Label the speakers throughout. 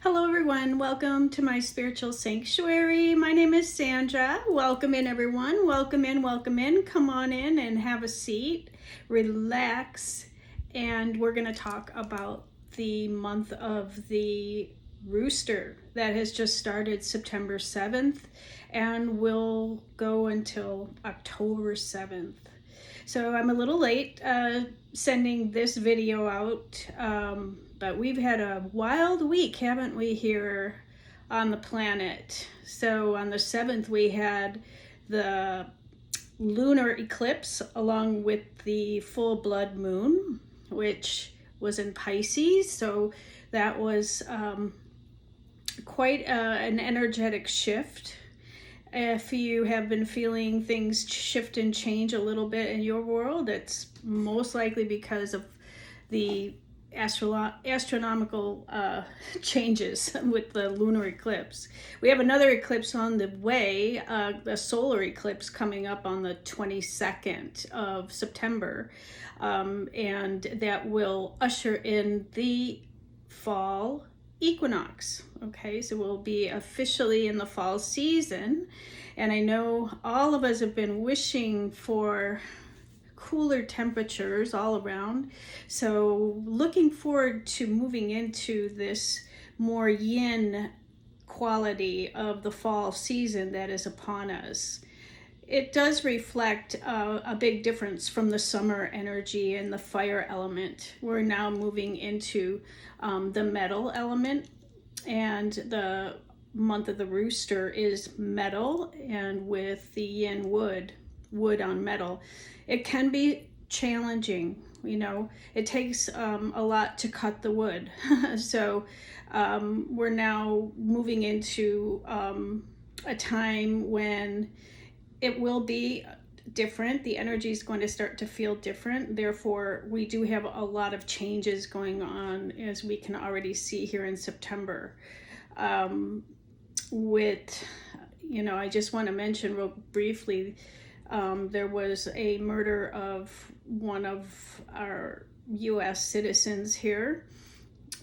Speaker 1: Hello everyone, welcome to my spiritual sanctuary. My name is Sandra. Welcome in everyone, welcome in, come on in and have a seat, relax, and we're going to talk about the month of the rooster that has just started September 7th and will go until October 7th. So I'm a little late sending this video out, but we've had a wild week, haven't we, here on the planet. So on the 7th we had the lunar eclipse along with the full blood moon, which was in Pisces. So that was quite an energetic shift. If you have been feeling things shift and change a little bit in your world, it's most likely because of the astronomical changes with the lunar eclipse. We have another eclipse on the way, the solar eclipse coming up on the 22nd of September, and that will usher in the fall equinox. Okay, so we'll be officially in the fall season, and I know all of us have been wishing for cooler temperatures all around, so looking forward to moving into this more yin quality of the fall season that is upon us. It does reflect a big difference from the summer energy and the fire element. We're now moving into the metal element, and the month of the rooster is metal, and with the yin wood on metal, it can be challenging. You know, it takes a lot to cut the wood. So we're now moving into a time when it will be different. The energy is going to start to feel different. Therefore, we do have a lot of changes going on, as we can already see here in September. I just want to mention real briefly, there was a murder of one of our U.S. citizens here,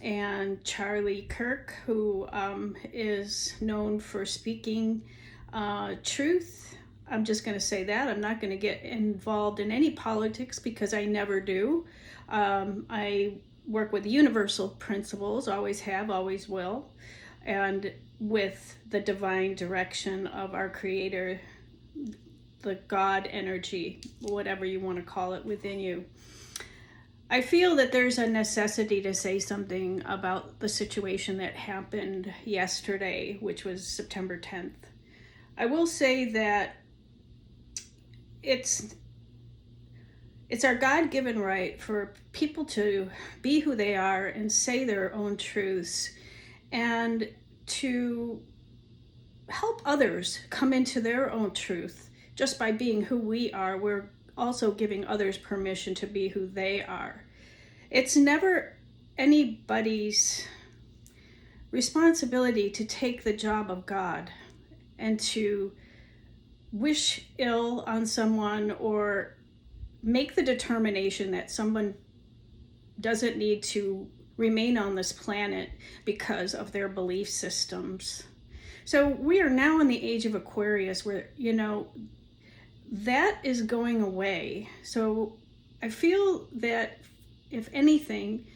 Speaker 1: and Charlie Kirk, who is known for speaking truth. I'm just going to say that. I'm not going to get involved in any politics because I never do. I work with universal principles, always have, always will, and with the divine direction of our Creator, the God energy, whatever you want to call it within you. I feel that there's a necessity to say something about the situation that happened yesterday, which was September 10th. I will say that it's our God-given right for people to be who they are and say their own truths, and to help others come into their own truth. Just by being who we are, we're also giving others permission to be who they are. It's never anybody's responsibility to take the job of God and to wish ill on someone or make the determination that someone doesn't need to remain on this planet because of their belief systems. So we are now in the age of Aquarius, where, that is going away. So I feel that if anything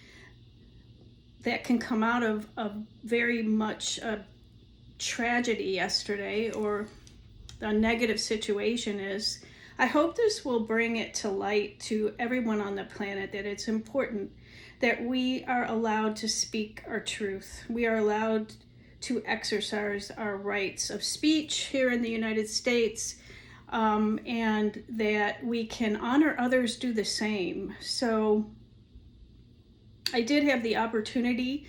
Speaker 1: that can come out of very much a tragedy yesterday, or a negative situation, is I hope this will bring it to light to everyone on the planet that it's important that we are allowed to speak our truth. We are allowed to exercise our rights of speech here in the United States, and that we can honor others do the same. So I did have the opportunity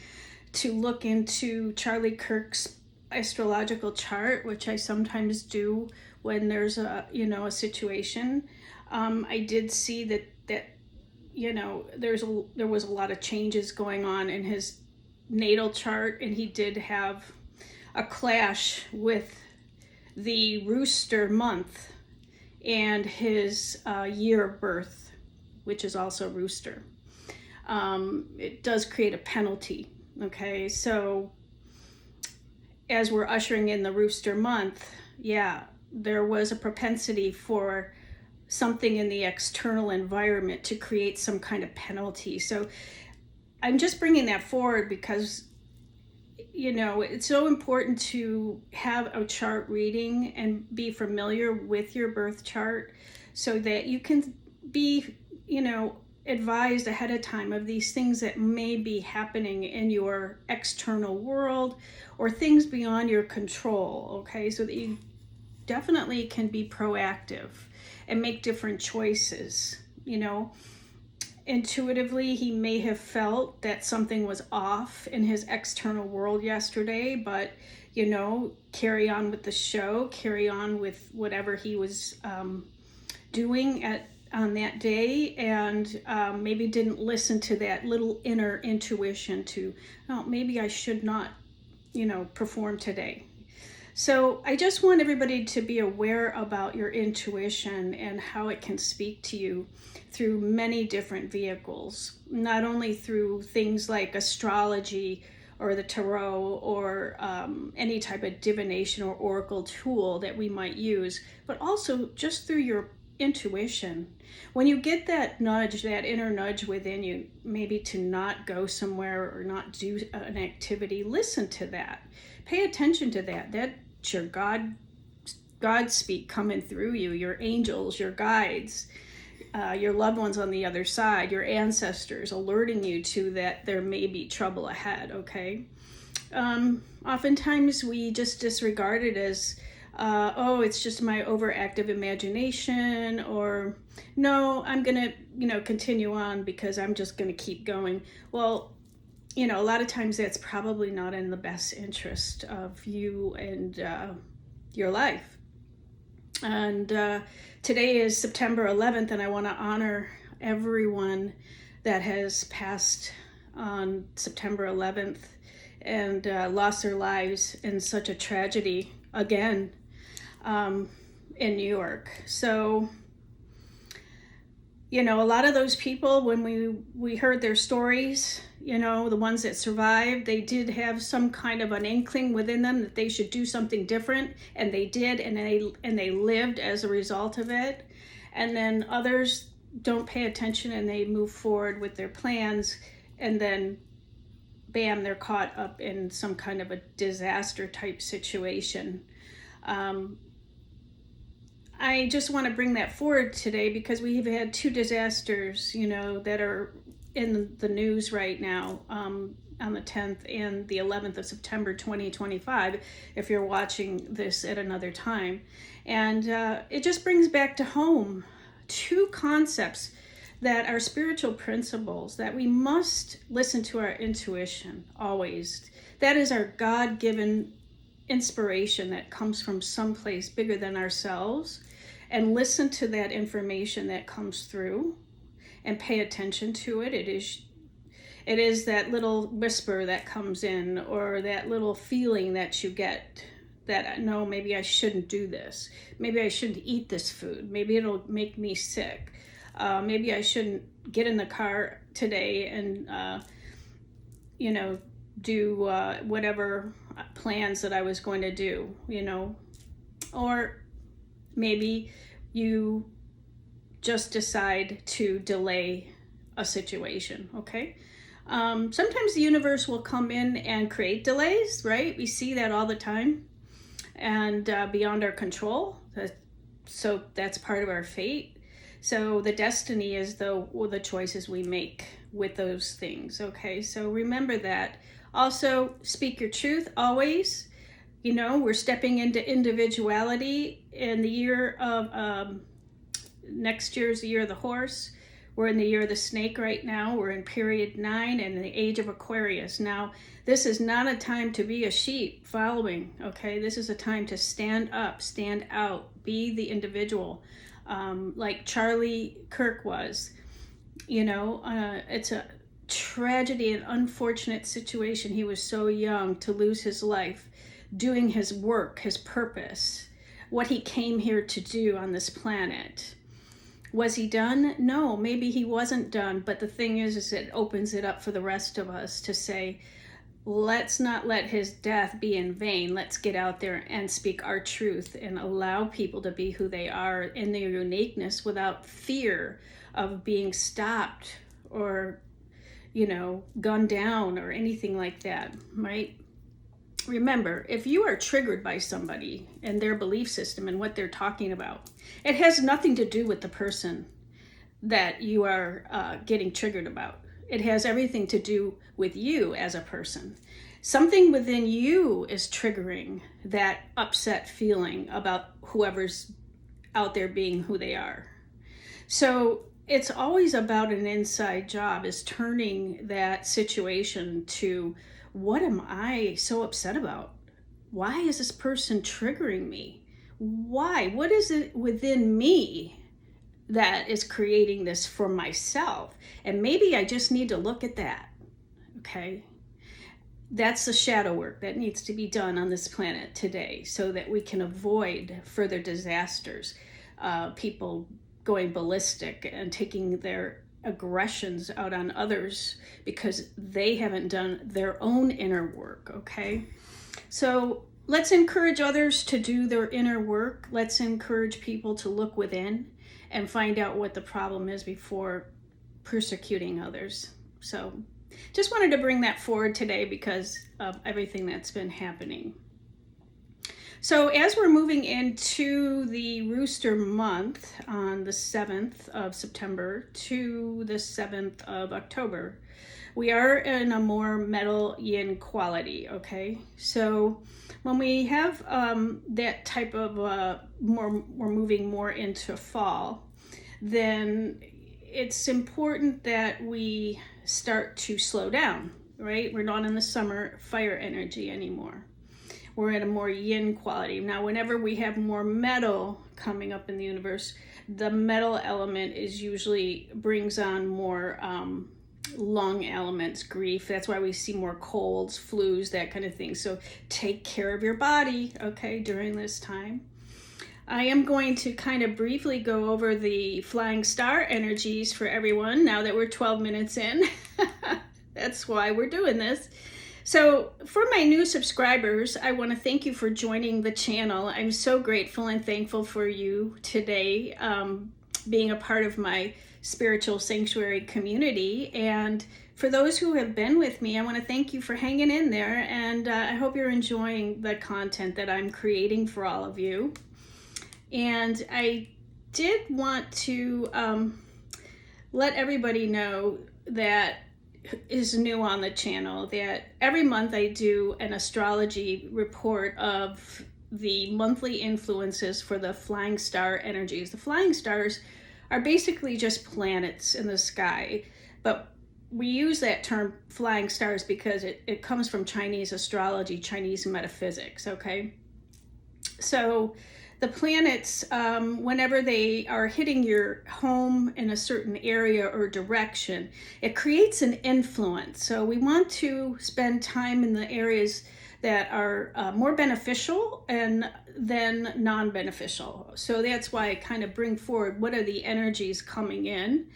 Speaker 1: to look into Charlie Kirk's astrological chart, which I sometimes do when there's a situation. I did see that there was a lot of changes going on in his natal chart, and he did have a clash with the rooster month and his year of birth, which is also rooster. It does create a penalty. Okay, so as we're ushering in the Rooster month, yeah, there was a propensity for something in the external environment to create some kind of penalty. So I'm just bringing that forward because, you know, it's so important to have a chart reading and be familiar with your birth chart so that you can be, you know, advised ahead of time of these things that may be happening in your external world or things beyond your control, okay? So that you definitely can be proactive and make different choices, you know. Intuitively, he may have felt that something was off in his external world yesterday, but, you know, carry on with the show, carry on with whatever he was doing on that day, and maybe didn't listen to that little inner intuition to, oh, maybe I should not, you know, perform today. So I just want everybody to be aware about your intuition and how it can speak to you through many different vehicles, not only through things like astrology or the tarot or any type of divination or oracle tool that we might use, but also just through your intuition. When you get that nudge, that inner nudge within you, maybe to not go somewhere or not do an activity, listen to that. Pay attention to that. That's your God speak coming through you, your angels, your guides, your loved ones on the other side, your ancestors alerting you to that there may be trouble ahead, okay? Oftentimes we just disregard it as, oh, it's just my overactive imagination, or no, I'm gonna, you know, continue on because I'm just gonna keep going. Well, you know, a lot of times that's probably not in the best interest of you and your life. And today is September 11th, and I want to honor everyone that has passed on September 11th and lost their lives in such a tragedy again in New York. So, you know, a lot of those people, when we heard their stories, you know, the ones that survived, they did have some kind of an inkling within them that they should do something different, and they did, and they lived as a result of it. And then others don't pay attention and they move forward with their plans, and then bam, they're caught up in some kind of a disaster type situation. I just want to bring that forward today because we have had two disasters, you know, that are in the news right now, on the 10th and the 11th of September 2025, if you're watching this at another time. And it just brings back to home two concepts that are spiritual principles, that we must listen to our intuition always. That is our God-given inspiration that comes from someplace bigger than ourselves, and listen to that information that comes through and pay attention to it. It is that little whisper that comes in, or that little feeling that you get that, no, maybe I shouldn't do this. Maybe I shouldn't eat this food. Maybe it'll make me sick. Maybe I shouldn't get in the car today and, you know, do whatever plans that I was going to do, you know. Or maybe you just decide to delay a situation, okay? Sometimes the universe will come in and create delays, right? We see that all the time, and beyond our control. So that's part of our fate. So the destiny is the choices we make with those things, okay? So remember that. Also, speak your truth always. You know, we're stepping into individuality in the year of, next year's the year of the horse. We're in the year of the snake right now. We're in period 9 and the age of Aquarius. Now, this is not a time to be a sheep following, okay? This is a time to stand up, stand out, be the individual, like Charlie Kirk was. You know, it's a tragedy, an unfortunate situation. He was so young to lose his life doing his work, his purpose, what he came here to do on this planet. Was he done? No, maybe he wasn't done. But the thing is it opens it up for the rest of us to say, let's not let his death be in vain. Let's get out there and speak our truth and allow people to be who they are in their uniqueness without fear of being stopped or, gunned down or anything like that, right? Remember, if you are triggered by somebody and their belief system and what they're talking about, it has nothing to do with the person that you are getting triggered about. It has everything to do with you as a person. Something within you is triggering that upset feeling about whoever's out there being who they are. So it's always about an inside job, is turning that situation to, what am I so upset about? Why is this person triggering me? Why? What is it within me that is creating this for myself? And maybe I just need to look at that, okay? That's the shadow work that needs to be done on this planet today so that we can avoid further disasters, people going ballistic and taking their aggressions out on others because they haven't done their own inner work, okay? So let's encourage others to do their inner work. Let's encourage people to look within and find out what the problem is before persecuting others. So just wanted to bring that forward today because of everything that's been happening. So as we're moving into the Rooster month on the 7th of September to the 7th of October, we are in a more metal yin quality, okay? So when we have that type of we're moving more into fall, then it's important that we start to slow down, right? We're not in the summer fire energy anymore. We're at a more yin quality. Now, whenever we have more metal coming up in the universe, the metal element is usually brings on more lung elements, grief. That's why we see more colds, flus, that kind of thing. So take care of your body, okay, during this time. I am going to kind of briefly go over the flying star energies for everyone now that we're 12 minutes in. That's why we're doing this. So for my new subscribers, I want to thank you for joining the channel. I'm so grateful and thankful for you today, being a part of my spiritual sanctuary community. And for those who have been with me, I want to thank you for hanging in there. And I hope you're enjoying the content that I'm creating for all of you. And I did want to let everybody know that is new on the channel that every month I do an astrology report of the monthly influences for the flying star energies. The flying stars are basically just planets in the sky, but we use that term flying stars because it comes from Chinese astrology, Chinese metaphysics, okay? So the planets, whenever they are hitting your home in a certain area or direction, it creates an influence. So we want to spend time in the areas that are more beneficial and then non-beneficial. So that's why I kind of bring forward what are the energies coming in,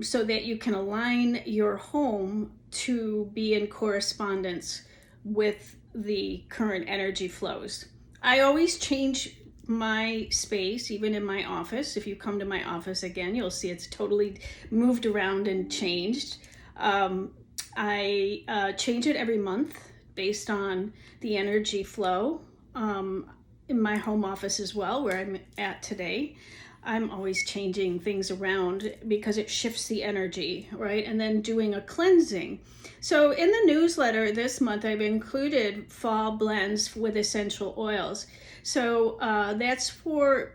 Speaker 1: so that you can align your home to be in correspondence with the current energy flows. I always change my space, even in my office. If you come to my office again, you'll see it's totally moved around and changed. I change it every month based on the energy flow. In my home office as well, where I'm at today, I'm always changing things around because it shifts the energy, right? And then doing a cleansing. So in the newsletter this month, I've included fall blends with essential oils. So that's for,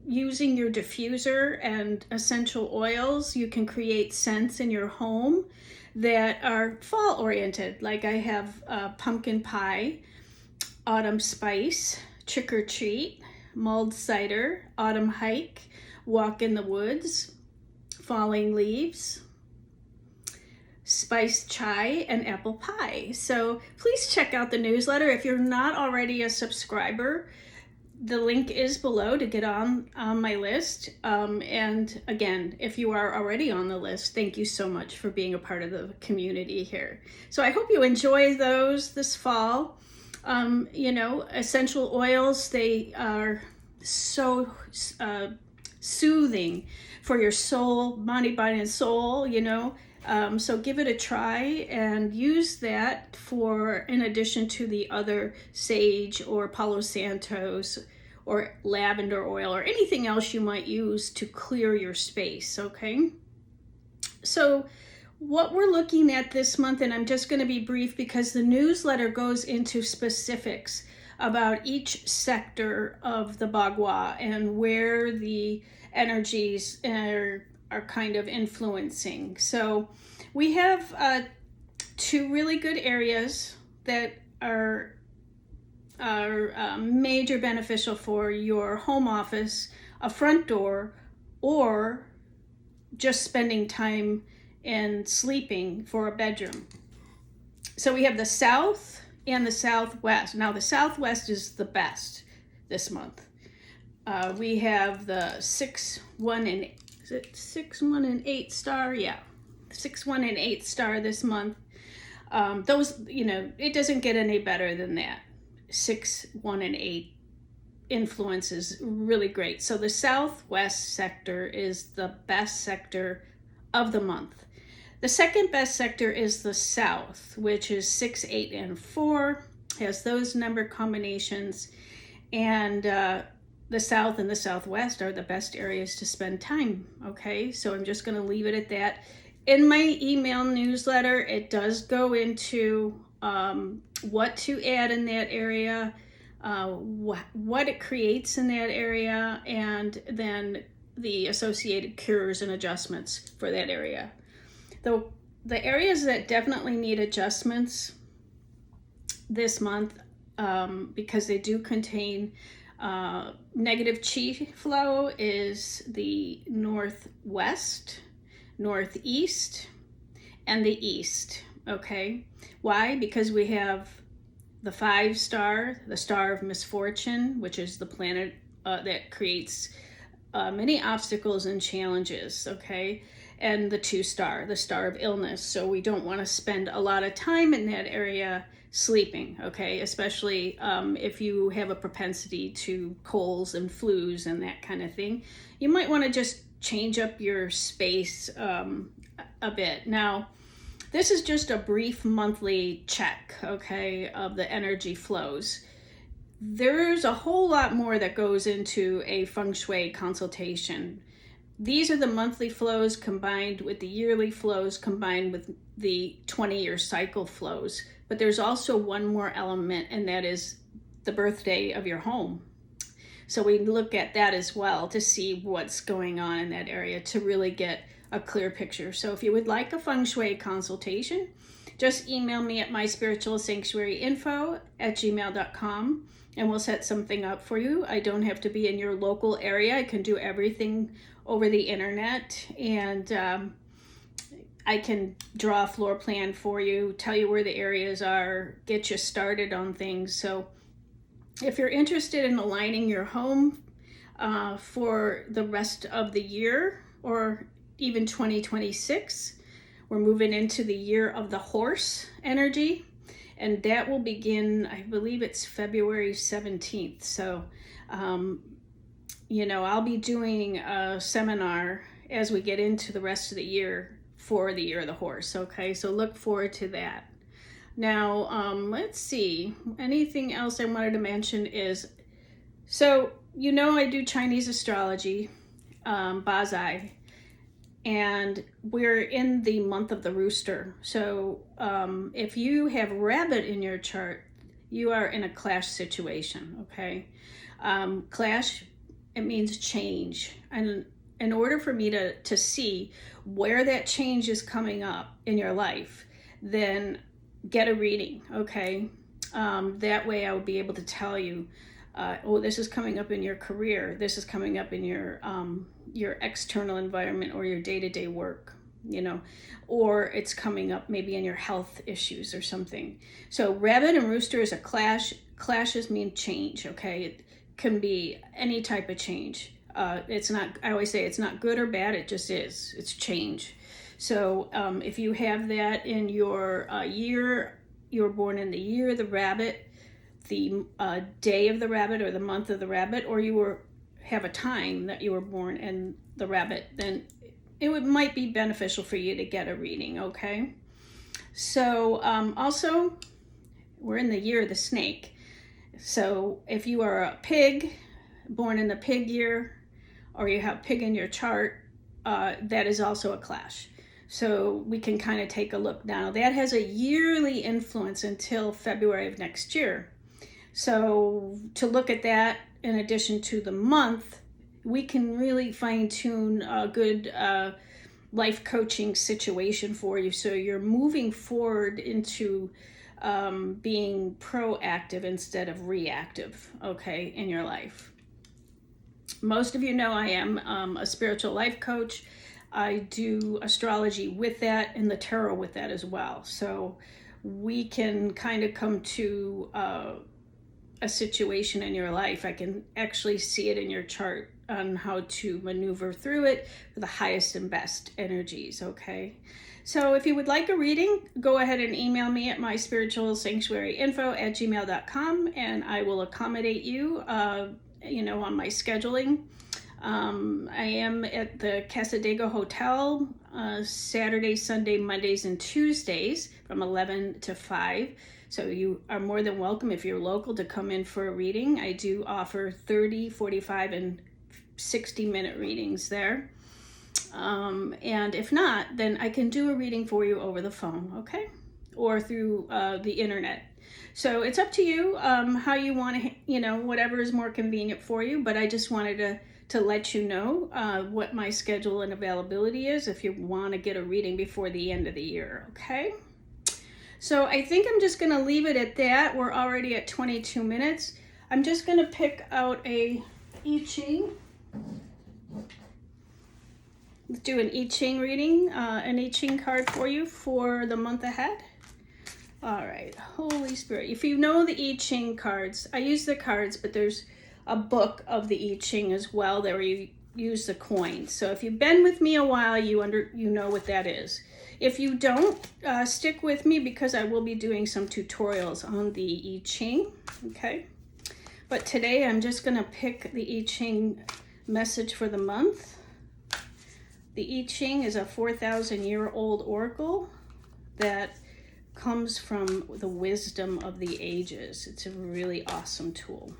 Speaker 1: using your diffuser and essential oils. You can create scents in your home that are fall oriented. Like I have pumpkin pie, autumn spice, trick or treat, mulled cider, autumn hike, walk in the woods, falling leaves, spiced chai, and apple pie. So please check out the newsletter. If you're not already a subscriber, The link is below to get on my list. And again, if you are already on the list, thank you so much for being a part of the community here. So I hope you enjoy those this fall. Essential oils, they are so soothing for your soul, body, and soul, so give it a try and use that in addition to the other sage or Palo Santos or lavender oil or anything else you might use to clear your space, okay? So what we're looking at this month, and I'm just going to be brief because the newsletter goes into specifics about each sector of the Bagua and where the energies are kind of influencing. So we have two really good areas that are major beneficial for your home office, a front door, or just spending time and sleeping for a bedroom. So we have the south and the southwest. Now the southwest is the best this month. We have the 6, 1, and 8 star? Yeah, 6, 1, and 8 star this month. Those, it doesn't get any better than that. 6, 1, and 8 influence is really great. So the southwest sector is the best sector of the month. The second best sector is the south, which is 6, 8, and 4, has those number combinations. And the south and the southwest are the best areas to spend time, okay? So I'm just going to leave it at that. In my email newsletter, it does go into what to add in that area, what it creates in that area, and then the associated cures and adjustments for that area. The areas that definitely need adjustments this month, because they do contain negative chi flow, is the northwest, northeast, and the east, okay? Why? Because we have the 5 star, the star of misfortune, which is the planet that creates many obstacles and challenges, okay? And the 2 star, the star of illness. So we don't want to spend a lot of time in that area sleeping, okay? Especially if you have a propensity to colds and flus and that kind of thing. You might want to just change up your space a bit. Now, this is just a brief monthly check, okay, of the energy flows. There's a whole lot more that goes into a Feng Shui consultation. These are the monthly flows combined with the yearly flows combined with the 20-year cycle flows. But there's also one more element, and that is the birthday of your home. So we look at that as well to see what's going on in that area to really get a clear picture. So if you would like a Feng Shui consultation, just email me at myspiritualsanctuaryinfo@gmail.com and we'll set something up for you. I don't have to be in your local area. I can do everything over the internet, and I can draw a floor plan for you, tell you where the areas are, get you started on things. So if you're interested in aligning your home for the rest of the year or even 2026, we're moving into the year of the horse energy, and that will begin, I believe it's February 17th. So, I'll be doing a seminar as we get into the rest of the year for the year of the horse, okay? So look forward to that. Now, let's see. Anything else I wanted to mention is, so, I do Chinese astrology, Bazai, and we're in the month of the rooster. So if you have rabbit in your chart, you are in a clash situation, okay? Clash, it means change. And in order for me to see where that change is coming up in your life, then get a reading, okay? That way I will be able to tell you, this is coming up in your career. This is coming up in your external environment or your day-to-day work, or it's coming up maybe in your health issues or something. So rabbit and rooster is a clash. Clashes mean change, okay? can be any type of change. It's not, I always say it's not good or bad, it just is. It's change. So if you have that in your year, you were born in the year of the rabbit, the day of the rabbit, or the month of the rabbit, or you have a time that you were born in the rabbit, then might be beneficial for you to get a reading, okay? So also, we're in the year of the snake. So if you are a pig, born in the pig year, or you have pig in your chart, that is also a clash. So we can kind of take a look now. That has a yearly influence until February of next year. So to look at that, in addition to the month, we can really fine tune a good life coaching situation for you. So you're moving forward into being proactive instead of reactive, okay, in your life. Most of you know I am a spiritual life coach. I do astrology with that and the tarot with that as well. So we can kind of come to a situation in your life. I can actually see it in your chart on how to maneuver through it for the highest and best energies, okay? So if you would like a reading, go ahead and email me at myspiritualsanctuaryinfo@gmail.com, and I will accommodate you, on my scheduling. I am at the Casadega Hotel Saturday, Sunday, Mondays, and Tuesdays from 11 to 5. So you are more than welcome, if you're local, to come in for a reading. I do offer 30, 45, and 60-minute readings there. And if not, then I can do a reading for you over the phone, okay? Or through the internet. So it's up to you how you want to, whatever is more convenient for you. But I just wanted to let you know what my schedule and availability is if you want to get a reading before the end of the year, okay? So I think I'm just going to leave it at that. We're already at 22 minutes. I'm just going to pick out a I Ching. Let's do an I Ching reading, an I Ching card for you for the month ahead. All right, Holy Spirit. If you know the I Ching cards, I use the cards, but there's a book of the I Ching as well where you use the coins. So if you've been with me a while, you know what that is. If you don't, stick with me because I will be doing some tutorials on the I Ching, okay? But today I'm just gonna pick the I Ching message for the month. The I Ching is a 4,000-year-old oracle that comes from the wisdom of the ages. It's a really awesome tool.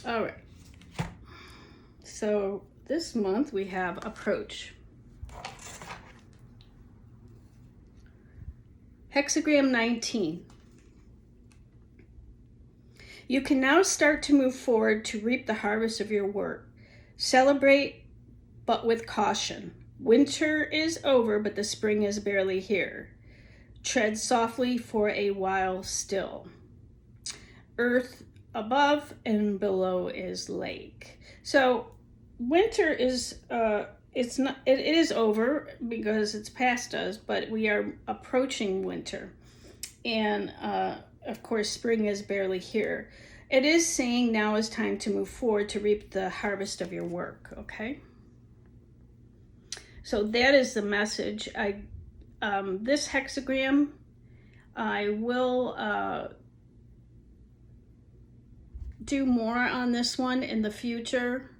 Speaker 1: All right. So this month we have approach. Hexagram 19. You can now start to move forward to reap the harvest of your work. Celebrate, but with caution. Winter is over, but the spring is barely here. Tread softly for a while still. Earth above and below is lake. So winter is it is over because it's past us, but we are approaching winter, and of course spring is barely here. It is saying now is time to move forward to reap the harvest of your work, okay? So that is the message. This hexagram, I will do more on this one in the future.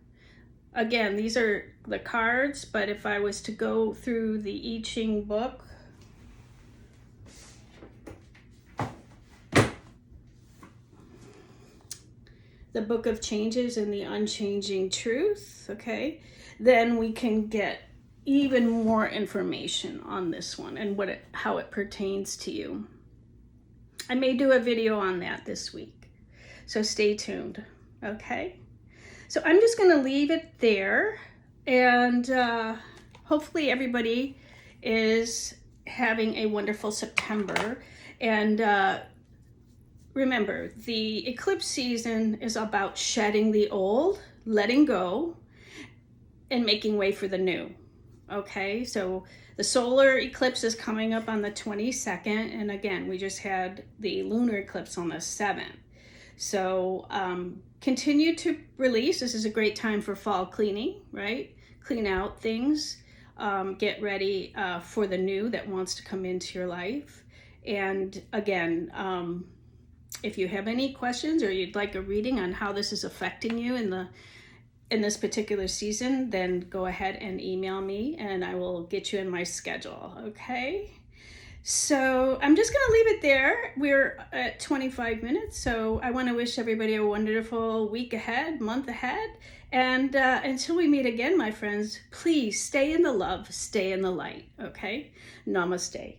Speaker 1: Again, these are the cards, but if I was to go through the I Ching book, the Book of Changes and the Unchanging Truth, okay, then we can get even more information on this one and how it pertains to you. I may do a video on that this week, so stay tuned, okay? So I'm just going to leave it there, and hopefully everybody is having a wonderful September. And remember, the eclipse season is about shedding the old, letting go, and making way for the new. Okay, so the solar eclipse is coming up on the 22nd, and again, we just had the lunar eclipse on the 7th. So continue to release. This is a great time for fall cleaning, right? Clean out things, get ready for the new that wants to come into your life. And again, if you have any questions or you'd like a reading on how this is affecting you in this particular season, then go ahead and email me and I will get you in my schedule, okay? So I'm just gonna leave it there. We're at 25 minutes, so I wanna wish everybody a wonderful week ahead, month ahead, and until we meet again, my friends, please stay in the love, stay in the light, okay? Namaste.